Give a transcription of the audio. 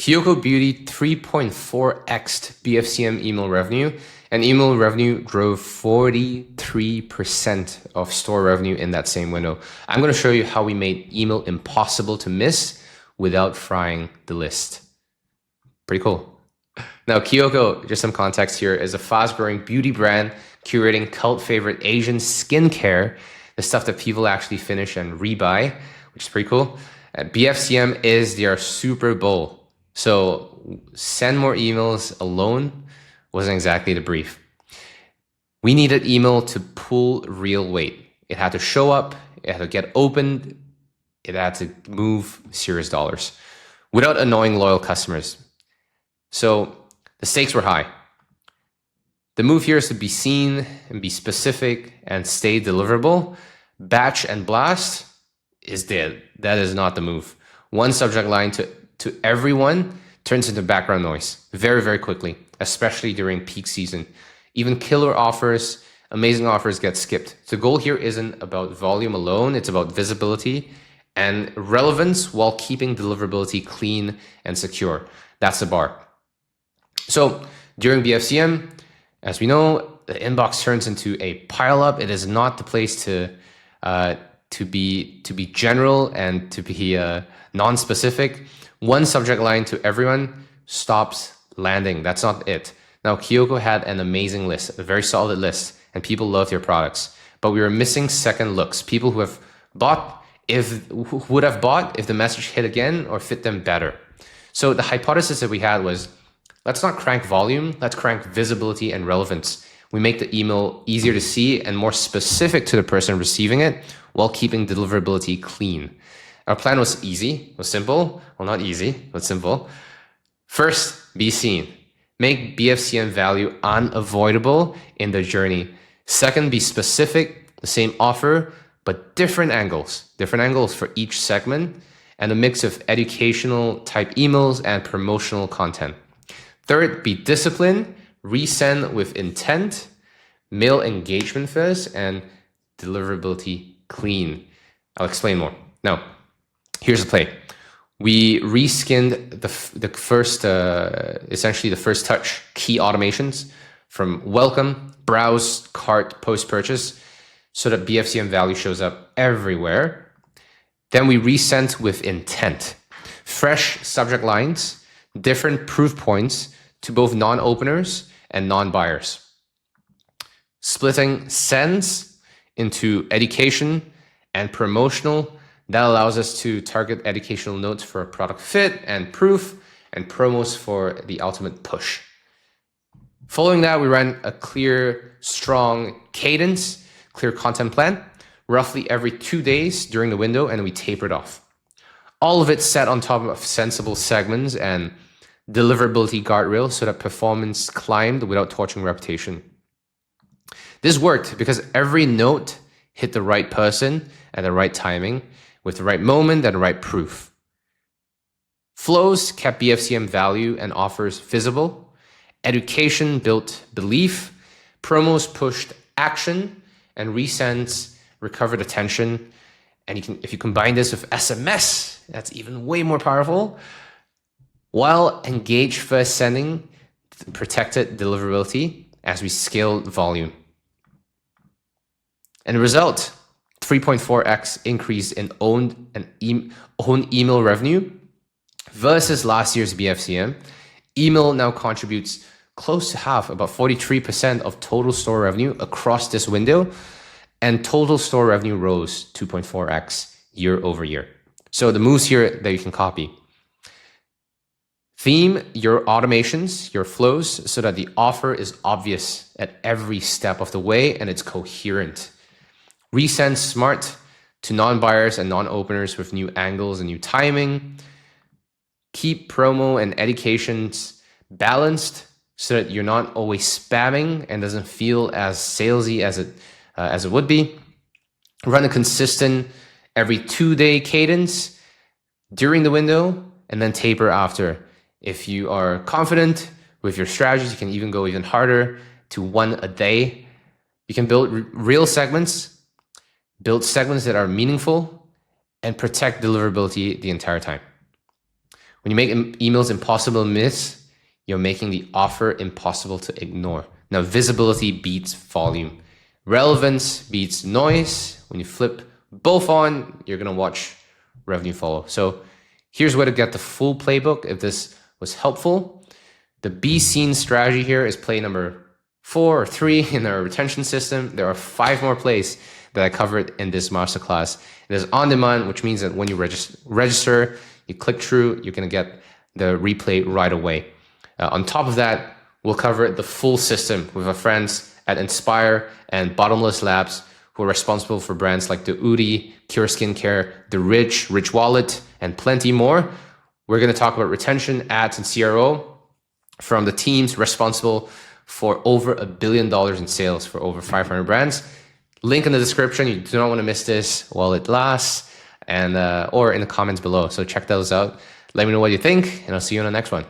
Kiyoko Beauty 3.4x BFCM email revenue, and email revenue drove 43% of store revenue in that same window. I'm going to show you how we made email impossible to miss without frying the list. Pretty cool. Now, Kiyoko, just some context here, is a fast-growing beauty brand curating cult favorite Asian skincare, the stuff that people actually finish and rebuy, which is pretty cool. BFCM is their Super Bowl. So send more emails alone wasn't exactly the brief. We needed email to pull real weight. It had to show up, it had to get opened, it had to move serious dollars without annoying loyal customers. So the stakes were high. The move here is to be seen and be specific and stay deliverable. Batch and blast is dead. That is not the move. One subject line to everyone turns into background noise very, very quickly, especially during peak season. Even killer offers, amazing offers get skipped. The goal here isn't about volume alone, it's about visibility and relevance while keeping deliverability clean and secure. That's the bar. So during BFCM, as we know, the inbox turns into a pile up. It is not the place to be general and to be non-specific. One subject line to everyone stops landing. That's not it. Now, Kiyoko had an amazing list, a very solid list, and people loved their products. But we were missing second looks. People who would have bought if the message hit again or fit them better. So the hypothesis that we had was, let's not crank volume, let's crank visibility and relevance. We make the email easier to see and more specific to the person receiving it while keeping deliverability clean. Our plan was easy, was simple. Well, not easy, but simple. First, be seen. Make BFCM value unavoidable in the journey. Second, be specific, the same offer, but different angles for each segment, and a mix of educational type emails and promotional content. Third, be disciplined, resend with intent, mail engagement first, and deliverability clean. I'll explain more. Now, here's the play. We reskinned the first, essentially the first touch key automations from welcome, browse, cart, post-purchase, so that BFCM value shows up everywhere. Then we resent with intent. Fresh subject lines, different proof points to both non-openers and non-buyers. Splitting sends into education and promotional. That allows us to target educational notes for product fit and proof, and promos for the ultimate push. Following that, we ran a clear, strong cadence, clear content plan, roughly every 2 days during the window, and we tapered off. All of it set on top of sensible segments and deliverability guardrails so that performance climbed without torching reputation. This worked because every note hit the right person at the right timing, with the right moment and the right proof. Flows kept BFCM value and offers visible. Education built belief. Promos pushed action, and resends recovered attention. And if you combine this with SMS, that's even way more powerful. While engage first sending protected deliverability as we scaled volume. And the result, 3.4x increase in owned email revenue versus last year's BFCM. Email now contributes close to half, about 43% of total store revenue across this window, and total store revenue rose 2.4x year over year. So the moves here that you can copy. Theme your automations, your flows, so that the offer is obvious at every step of the way and it's coherent. Resend smart to non-buyers and non-openers with new angles and new timing. Keep promo and educations balanced so that you're not always spamming and doesn't feel as salesy as it would be. Run a consistent every 2-day cadence during the window and then taper after. If you are confident with your strategies, you can even go even harder to 1 a day. You can build real segments, build segments that are meaningful, and protect deliverability the entire time. When you make emails impossible to miss, you're making the offer impossible to ignore. Now, visibility beats volume. Relevance beats noise. When you flip both on, you're gonna watch revenue follow. So here's where to get the full playbook if this was helpful. The B scene strategy here is play number 4 or 3 in our retention system. There are 5 more plays that I covered in this masterclass. It is on demand, which means that when you register, you click through, you're gonna get the replay right away. On top of that, we'll cover the full system with our friends at Inspire and Bottomless Labs, who are responsible for brands like the Udi, Cure Skincare, the Rich Wallet, and plenty more. We're gonna talk about retention, ads, and CRO from the teams responsible for over $1 billion in sales for over 500 brands. Link in the description. You do not want to miss this while it lasts, and or in the comments below. So check those out. Let me know what you think, and I'll see you in the next one.